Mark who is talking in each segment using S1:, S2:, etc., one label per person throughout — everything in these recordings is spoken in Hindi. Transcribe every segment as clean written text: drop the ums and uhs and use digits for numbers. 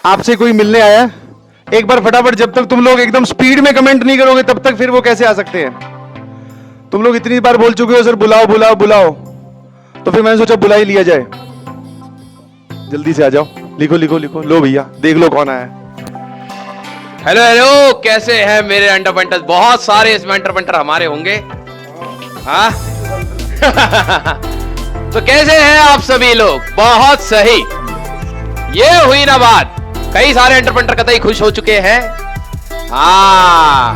S1: आपसे कोई मिलने आया है, एक बार फटाफट, जब तक तुम लोग एकदम स्पीड में कमेंट नहीं करोगे तब तक फिर वो कैसे आ सकते हैं? तुम लोग इतनी बार बोल चुके हो सर बुलाओ बुलाओ बुलाओ, तो फिर मैंने सोचा बुला ही लिया जाए। जल्दी से आ जाओ, लिखो लिखो लिखो, लो भैया देख लो कौन आया है।
S2: हेलो हेलो, कैसे हैं मेरे अंडर पंटर्स? बहुत सारे इसमें अंडर पंटर हमारे होंगे। हाँ तो कैसे हैं आप सभी लोग? बहुत सही, ये हुई ना बात। कई सारे अंडर पंटर कतई खुश हो चुके हैं। हाँ,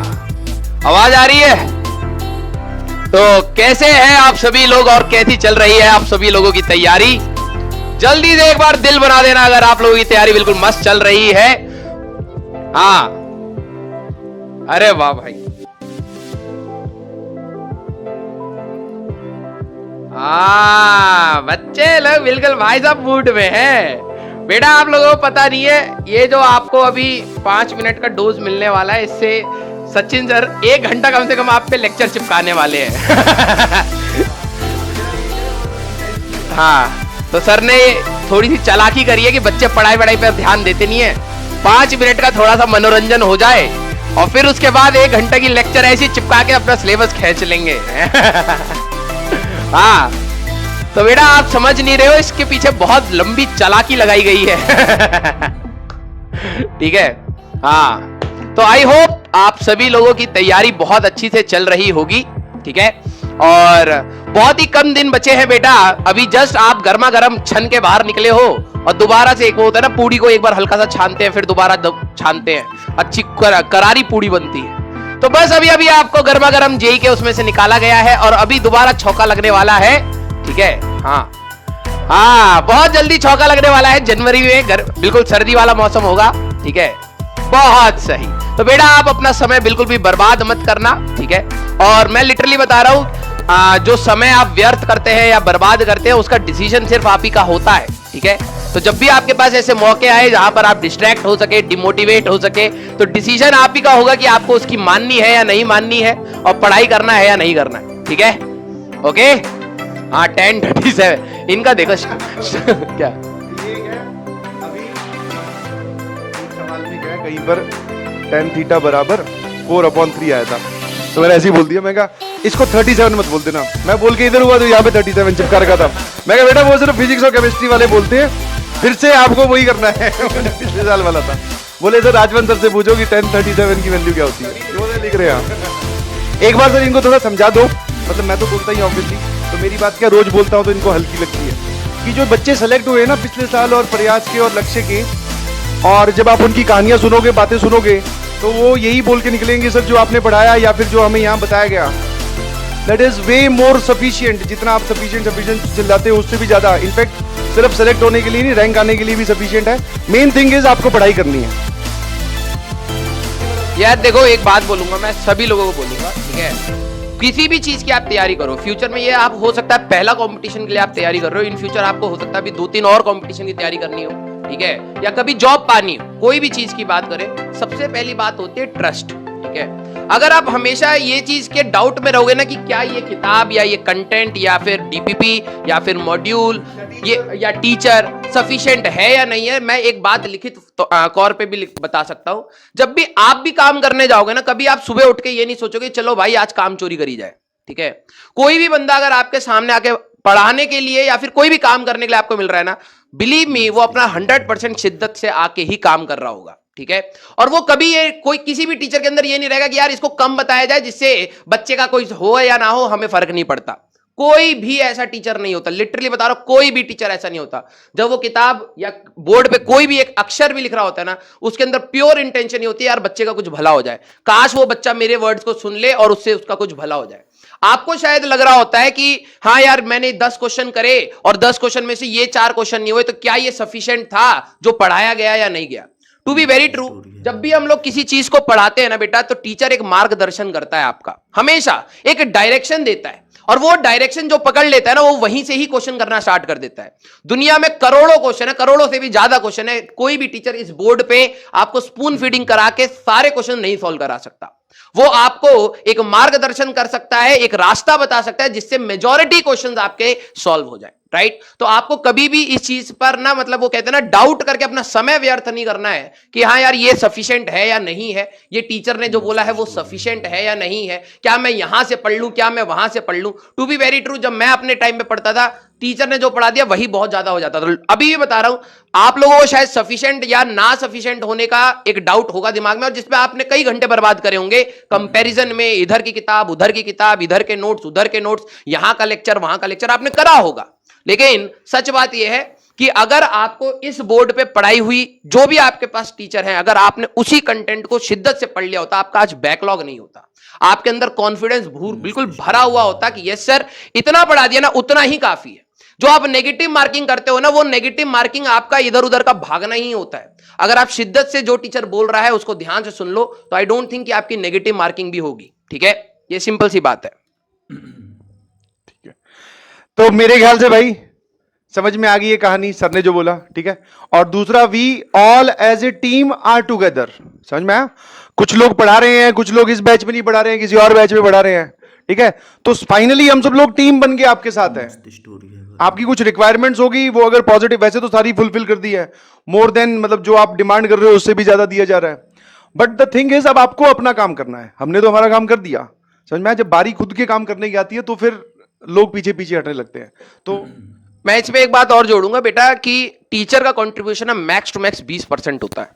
S2: आवाज आ रही है? तो कैसे हैं आप सभी लोग और कैसी चल रही है आप सभी लोगों की तैयारी? जल्दी से एक बार दिल बना देना अगर आप लोगों की तैयारी बिल्कुल मस्त चल रही है। हाँ, अरे वाह भाई, हाँ बच्चे लोग बिल्कुल भाई साहब मूड में हैं। बेटा आप लोगों को पता नहीं है, ये जो आपको अभी 5 मिनट का डोज मिलने वाला है, इससे सचिन सर 1 घंटा कम से कम आप पे लेक्चर चिपकाने वाले हैं। हाँ, तो सर ने थोड़ी सी चालाकी करी है कि बच्चे पढ़ाई पर ध्यान देते नहीं है। 5 मिनट का थोड़ा सा मनोरंजन हो जाए और फिर उसके बाद 1 घंटे की लेक्चर ऐसी चिपका के अपना सिलेबस खींच लेंगे। हाँ, तो बेटा आप समझ नहीं रहे हो, इसके पीछे बहुत लंबी चालाकी लगाई गई है। ठीक है। हाँ, तो आई होप आप सभी लोगों की तैयारी बहुत अच्छी से चल रही होगी। ठीक है, और बहुत ही कम दिन बचे हैं बेटा। अभी जस्ट आप गर्मा गर्म छन के बाहर निकले हो और दोबारा से एक वो होता है ना, पूड़ी को एक बार हल्का सा छानते हैं फिर दोबारा छानते हैं, अच्छी करारी पूड़ी बनती है। तो बस अभी अभी आपको गर्मा गर्म जेई के उसमें से निकाला गया है और अभी दोबारा छौका लगने वाला है। ठीक है। हाँ हाँ, बहुत जल्दी छौका लगने वाला है। जनवरी में बिल्कुल सर्दी वाला मौसम होगा। ठीक है, बहुत सही। तो बेटा आप अपना समय बिल्कुल भी बर्बाद मत करना। ठीक है, और मैं लिटरली बता रहा हूं, जो समय आप व्यर्थ करते हैं या बर्बाद करते हैं उसका डिसीजन सिर्फ आप ही का होता है। ठीक है, तो जब भी आपके पास ऐसे मौके आए जहां पर आप डिस्ट्रैक्ट हो सके, डिमोटिवेट हो सके, तो डिसीजन आप ही का होगा कि आपको उसकी माननी है या नहीं माननी है और पढ़ाई करना है या नहीं करना है। ठीक है, ओके। हाँ, 10:37 इनका देखो क्या
S1: सवाल में क्या है, कहीं पर tan थीटा बराबर 4/3 आया था, तो मैंने ऐसे ही बोल दिया। मैं कहा इसको 37 मत बोल देना, मैं बोल के इधर हुआ तो यहाँ पे 37 चिपका रखा था। मैं कहा बेटा वो सिर्फ फिजिक्स और केमिस्ट्री वाले बोलते हैं, फिर से आपको वही करना है। पिछले साल वाला था। बोले सर राजवंत सर से पूछो कि tan 37 की वैल्यू क्या होती है, क्यों नहीं लिख रहे आप? एक बार सर इनको थोड़ा समझा दो, मतलब मैं तो बोलता ही ऑब्वियसली, तो मेरी बात क्या रोज बोलता हूँ तो इनको हल्की लगती है कि जो बच्चे सेलेक्ट हुए ना पिछले साल और प्रयास के और लक्ष्य के, और जब आप उनकी कहानियां सुनोगे, बातें सुनोगे, तो वो यही बोल के निकलेंगे सर जो आपने पढ़ाया या फिर जो हमें यहाँ बताया गया, that is way more sufficient. जितना आप सफिशिएंट चिल्लाते हो उससे भी ज्यादा, इनफैक्ट सिर्फ सेलेक्ट होने के लिए नहीं, रैंक आने के लिए भी सफिशिएंट है। मेन थिंग इज आपको पढ़ाई करनी है।
S2: यार देखो, एक बात बोलूंगा, मैं सभी लोगों को बोलूंगा। ठीक है, किसी भी चीज की आप तैयारी करो, फ्यूचर में ये आप हो सकता है पहला कंपटीशन के लिए आप तैयारी कर रहे हो, इन फ्यूचर आपको हो सकता है अभी 2-3 और कंपटीशन की तैयारी करनी हो। ठीक है, या कभी जॉब पानी हो, कोई भी चीज की बात करें, सबसे पहली बात होती है ट्रस्ट। ठीक है, अगर आप हमेशा ये चीज के डाउट में रहोगे ना कि क्या ये किताब या ये कंटेंट या फिर डीपीपी या फिर मॉड्यूल ये या टीचर सफिशिएंट है या नहीं है, मैं एक बात लिखित कौर पे भी बता सकता हूं। जब भी आप भी काम करने जाओगे ना, कभी आप सुबह उठ के ये नहीं सोचोगे चलो भाई आज काम चोरी करी जाए। ठीक है, कोई भी बंदा अगर आपके सामने आके पढ़ाने के लिए या फिर कोई भी काम करने के लिए आपको मिल रहा है ना, बिलीव मी वो अपना 100% शिद्दत से आके ही काम कर रहा होगा। ठीक है, और वो कभी ये कोई किसी भी टीचर के अंदर ये नहीं रहेगा कि यार इसको कम बताया जाए जिससे बच्चे का कोई हो या ना हो हमें फर्क नहीं पड़ता। कोई भी ऐसा टीचर नहीं होता, लिटरली बता रहा हूं, कोई भी टीचर ऐसा नहीं होता। जब वो किताब या बोर्ड पे कोई भी एक अक्षर भी लिख रहा होता है ना, उसके अंदर प्योर इंटेंशन ही होती है यार बच्चे का कुछ भला हो जाए, काश वो बच्चा मेरे वर्ड्स को सुन ले और उससे उसका कुछ भला हो जाए। आपको शायद लग रहा होता है कि हाँ यार मैंने 10 क्वेश्चन करे और 10 क्वेश्चन में से ये 4 क्वेश्चन नहीं हुए, तो क्या ये सफिशिएंट था जो पढ़ाया गया या नहीं गया? टू बी वेरी ट्रू, जब भी हम लोग किसी चीज को पढ़ाते हैं ना बेटा, तो टीचर एक मार्गदर्शन करता है आपका, हमेशा एक डायरेक्शन देता है, और वो डायरेक्शन जो पकड़ लेता है ना, वो वहीं से ही क्वेश्चन करना स्टार्ट कर देता है। दुनिया में करोड़ों क्वेश्चन है, करोड़ों से भी ज्यादा क्वेश्चन है, कोई भी टीचर इस बोर्ड पे आपको स्पून फीडिंग करा के सारे क्वेश्चन नहीं सॉल्व करा सकता। वो आपको एक मार्गदर्शन कर सकता है, एक रास्ता बता सकता है जिससे मेजॉरिटी क्वेश्चंस आपके सॉल्व हो जाए, राइट। तो आपको कभी भी इस चीज पर ना, मतलब वो कहते हैं ना, डाउट करके अपना समय व्यर्थ नहीं करना है कि हाँ यार ये सफिशिएंट है या नहीं है, ये टीचर ने जो बोला है वो सफिशिएंट है या नहीं है, क्या मैं यहां से पढ़ लूं, क्या मैं वहां से पढ़ लूं। टू बी वेरी ट्रू, जब मैं अपने टाइम में पढ़ता था, टीचर ने जो पढ़ा दिया वही बहुत ज्यादा हो जाता था। अभी भी बता रहा हूं, आप लोगों को शायद सफिशिएंट या ना सफिशिएंट होने का एक डाउट होगा दिमाग में, और जिसमें आपने कई घंटे बर्बाद करे होंगे कंपैरिजन में, इधर की किताब, उधर की किताब, इधर के नोट्स, उधर के नोट्स, यहां का लेक्चर, वहां का लेक्चर आपने करा होगा। लेकिन सच बात यह है कि अगर आपको इस बोर्ड पे पढ़ाई हुई, जो भी आपके पास टीचर है, अगर आपने उसी कंटेंट को शिद्दत से पढ़ लिया होता, आपका आज बैकलॉग नहीं होता, आपके अंदर कॉन्फिडेंस बिल्कुल भरा हुआ होता कि यस सर, इतना पढ़ा दिया ना, उतना ही काफी है। जो आप नेगेटिव मार्किंग करते हो ना, वो नेगेटिव मार्किंग आपका इधर उधर का भागना ही होता है। अगर आप शिद्दत से जो टीचर बोल रहा है उसको ध्यान से सुन लो, तो आई डोंट थिंक कि आपकी नेगेटिव मार्किंग भी होगी। ठीक है, ये सिंपल सी बात है।
S1: ठीक है, तो मेरे ख्याल से भाई समझ में आ गई ये कहानी, सर ने जो बोला, ठीक है। और दूसरा, we all as a team are together, समझ में आया। कुछ लोग पढ़ा रहे हैं, कुछ लोग इस बैच में नहीं पढ़ा रहे हैं, किसी और बैच में पढ़ा रहे हैं, ठीक है। तो फाइनली हम सब लोग टीम बन के आपके साथ हैं। आपकी कुछ रिक्वायरमेंट्स होगी, वो अगर पॉजिटिव, वैसे तो सारी फुलफिल कर दी है, मोर देन, मतलब जो आप डिमांड कर रहे हो उससे भी ज्यादा दिया जा रहा है। बट द थिंग इज, अब आपको अपना काम करना है। हमने तो हमारा काम कर दिया, समझ में आया। जब बारी खुद के काम करने की आती है तो फिर लोग पीछे पीछे हटने लगते हैं। तो
S2: मैं इसमें एक बात और जोड़ूंगा बेटा, कि टीचर का कंट्रीब्यूशन है मैक्स टू मैक्स 20% होता है।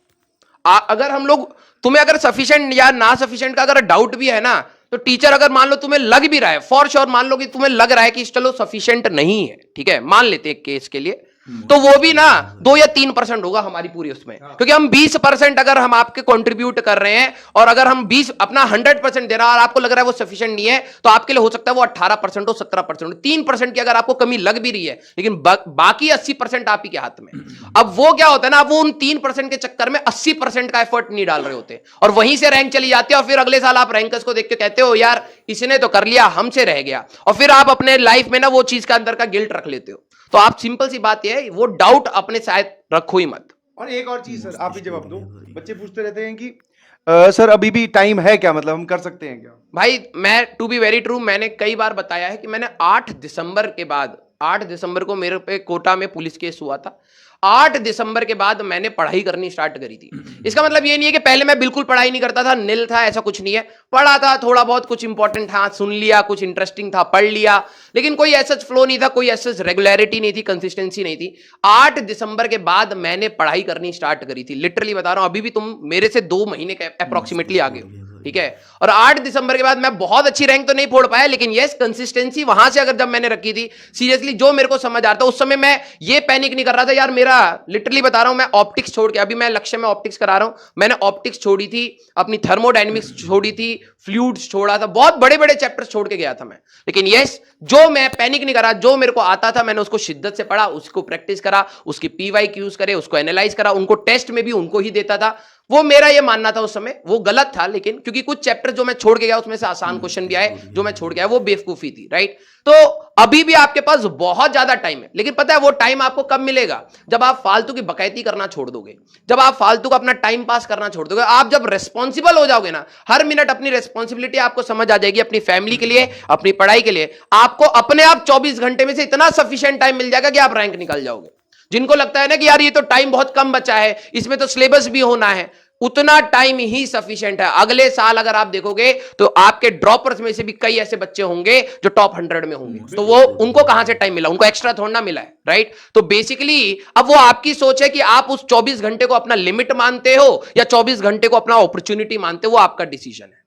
S2: अगर हम लोग, तुम्हें अगर सफिशिएंट या ना सफिशिएंट का अगर डाउट भी है ना, तो टीचर अगर मान लो तुम्हें लग भी रहा है, फॉर श्योर मान लो कि तुम्हें लग रहा है कि चलो सफिशिएंट नहीं है, ठीक है, मान लेते एक केस के लिए, तो वो भी ना 2 या 3% होगा हमारी पूरी उसमें, क्योंकि हम 20% अगर हम आपके कंट्रीब्यूट कर रहे हैं, और अगर हम 20 अपना 100% दे रहा है और आपको लग रहा है वो सफिशिएंट नहीं है, तो आपके लिए हो सकता है वो 18% हो, 17% हो, 3% की अगर आपको कमी लग भी रही है, लेकिन बाकी 80% आप ही के हाथ में। अब वो क्या होता है ना, वो उन 3% के चक्कर में 80% का एफर्ट नहीं डाल रहे होते, और वहीं से रैंक चली जाती है, और फिर अगले साल आप रैंकर्स को देख के कहते हो यार इसने तो कर लिया, हमसे रह गया, और फिर आप अपने लाइफ में ना वो चीज का अंदर का गिल्ट रख लेते हो। तो आप, सिंपल सी बात यह है, वो डाउट अपने साथ रखो ही मत।
S1: और एक और चीज सर, आप ही जवाब दो। बच्चे पूछते रहते हैं कि सर अभी भी टाइम है क्या, मतलब हम कर सकते हैं क्या।
S2: भाई मैं, टू बी वेरी ट्रू, मैंने कई बार बताया है कि मैंने 8 दिसंबर के बाद, 8 दिसंबर को मेरे पे कोटा में पुलिस केस हुआ था, 8 दिसंबर के बाद मैंने पढ़ाई करनी स्टार्ट करी थी। इसका मतलब ये नहीं है कि पहले मैं बिल्कुल पढ़ाई नहीं करता था, निल था, ऐसा कुछ नहीं है। पढ़ा था थोड़ा बहुत, कुछ इंपॉर्टेंट था सुन लिया, कुछ इंटरेस्टिंग था पढ़ लिया, लेकिन कोई ऐसा फ्लो नहीं था, कोई ऐसा रेगुलरिटी नहीं थी, कंसिस्टेंसी नहीं थी। 8 दिसंबर के बाद मैंने पढ़ाई करनी स्टार्ट करी थी, लिटरली बता रहा हूं। अभी भी तुम मेरे से 2 महीने के अप्रोक्सीमेटली आगे हो, ठीक है। और 8 दिसंबर के बाद मैं बहुत अच्छी रैंक तो नहीं फोड़ पाया, लेकिन यस कंसिस्टेंसी वहां से अगर जब मैंने रखी थी, सीरियसली जो मेरे को समझ आ रहा था उस समय, मैं ये पैनिक नहीं कर रहा था यार मेरा, लिटरली बता रहा हूं, मैं ऑप्टिक्स छोड़ के, अभी मैं लक्ष्य में ऑप्टिक्स करा रहा हूं, मैंने ऑप्टिक्स छोड़ी थी, अपनी थर्मोडायनेमिक्स छोड़ी थी, फ्लूइड्स छोड़ा था, बहुत बड़े बड़े चैप्टर्स छोड़ के गया था मैं। लेकिन यस, जो मैं पैनिक नहीं करा, जो मेरे को आता था मैंने उसको शिद्दत से पढ़ा, उसको प्रैक्टिस करा, उसकी PYQs करे, उसको एनालाइज करा, उनको टेस्ट में भी उनको ही देता था। वो मेरा ये मानना था उस समय, वो गलत था, लेकिन क्योंकि कुछ चैप्टर जो मैं छोड़ के गया उसमें से आसान क्वेश्चन भी आए, जो मैं छोड़ गया वो बेवकूफी थी, राइट। तो अभी भी आपके पास बहुत ज्यादा टाइम है, लेकिन पता है वो टाइम आपको कब मिलेगा, जब आप फालतू की बकैती करना छोड़ दोगे, जब आप फालतू का अपना टाइम पास करना छोड़ दोगे, आप जब रेस्पॉन्सिबल हो जाओगे ना, हर मिनट अपनी रेस्पॉन्सिबिलिटी आपको समझ आ जाएगी, अपनी फैमिली के लिए, अपनी पढ़ाई के लिए, आपको अपने आप 24 घंटे में से इतना सफिशिएंट टाइम मिल जाएगा कि आप रैंक निकल जाओगे। जिनको लगता है ना कि यार ये तो टाइम बहुत कम बचा है, इसमें तो सिलेबस भी होना है, उतना टाइम ही सफिशिएंट है। अगले साल अगर आप देखोगे तो आपके ड्रॉपर्स में से भी कई ऐसे बच्चे होंगे जो टॉप 100 में होंगे, तो वो, उनको कहां से टाइम मिला, उनको एक्स्ट्रा थोड़ा ना मिला है, राइट। तो बेसिकली अब वो आपकी सोच है कि आप उस 24 घंटे को अपना लिमिट मानते हो या 24 घंटे को अपना अपॉर्चुनिटी मानते हो, वो आपका डिसीजन है।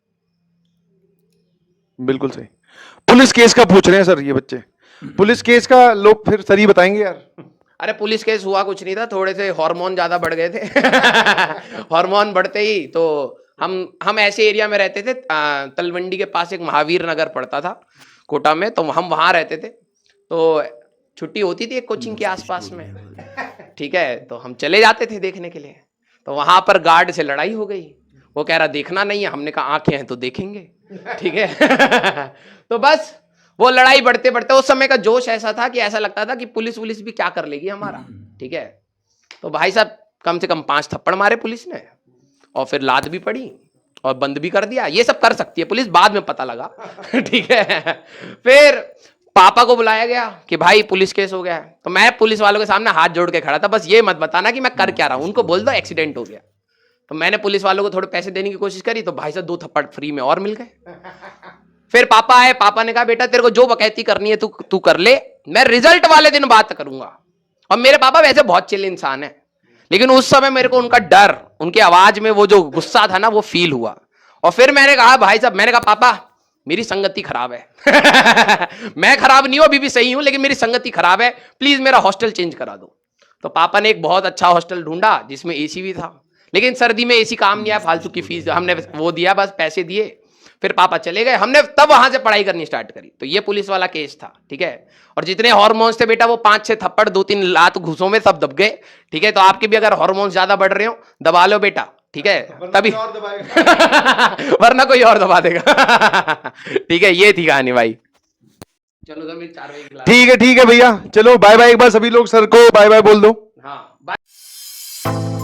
S1: बिल्कुल सही। पुलिस केस का पूछ रहे हैं सर ये बच्चे, पुलिस केस का लोग फिर सर ही बताएंगे यार।
S2: अरे पुलिस केस हुआ कुछ नहीं था, थोड़े से हार्मोन ज्यादा बढ़ गए थे हार्मोन बढ़ते ही तो हम ऐसे एरिया में रहते थे, तलवंडी के पास एक महावीर नगर पड़ता था कोटा में, तो हम वहां रहते थे। तो छुट्टी होती थी एक कोचिंग के आसपास में, ठीक है, तो हम चले जाते थे देखने के लिए। तो वहां पर गार्ड से लड़ाई हो गई, वो कह रहा देखना नहीं है, हमने कहा आंखें हैं तो देखेंगे, ठीक है तो बस वो लड़ाई बढ़ते बढ़ते, उस समय का जोश ऐसा था कि ऐसा लगता था कि पुलिस भी क्या कर लेगी हमारा, ठीक है। तो भाई साहब कम से कम 5 थप्पड़ मारे पुलिस ने, और फिर लात भी पड़ी, और बंद भी कर दिया। ये सब कर सकती है पुलिस, बाद में पता लगा। ठीक है। फिर पापा को बुलाया गया कि भाई पुलिस केस हो गया है। तो मैं पुलिस वालों के सामने हाथ जोड़ के खड़ा था, बस ये मत बताना कि मैं कर क्या रहा हूं, उनको बोल दो एक्सीडेंट हो गया। तो मैंने पुलिस वालों को थोड़े पैसे देने की कोशिश करी, तो भाई साहब 2 थप्पड़ फ्री में और मिल गए। फिर पापा आए, पापा ने कहा बेटा तेरे को जो बकैती करनी है तू कर ले, मैं रिजल्ट वाले दिन बात करूंगा। और मेरे पापा वैसे बहुत चिल इंसान है, लेकिन उस समय मेरे को उनका डर, उनकी आवाज में वो जो गुस्सा था ना, वो फील हुआ। और फिर मैंने कहा भाई साहब, मैंने कहा पापा मेरी संगति खराब है। मैं खराब नहीं हूं, अभी भी सही हूं, लेकिन मेरी संगति खराब है, प्लीज मेरा हॉस्टल चेंज करा दो। तो पापा ने एक बहुत अच्छा हॉस्टल ढूंढा जिसमें एसी भी था, लेकिन सर्दी में एसी काम नहीं आया, फालतू की फीस हमने वो दिया, बस पैसे दिए। फिर पापा चले गए, हमने तब वहां से पढ़ाई करनी स्टार्ट करी। तो ये पुलिस वाला केस था, ठीक है। और जितने हार्मोन्स थे बेटा, वो 5-6 थप्पड़ 2-3 लात घूसों में सब दब गए, ठीक है। तो आपके भी अगर हार्मोन्स ज्यादा बढ़ रहे हो, दबा लो बेटा, ठीक है, तभी वरना कोई और दबा देगा। ठीक है, ये थी कहानी भाई। चलो तो मेरी 4 बजे क्लास।
S1: ठीक है भैया, चलो बाय बाय। एक बार सभी लोग सर को बाय बाय बोल दो।
S2: हाँ बाय।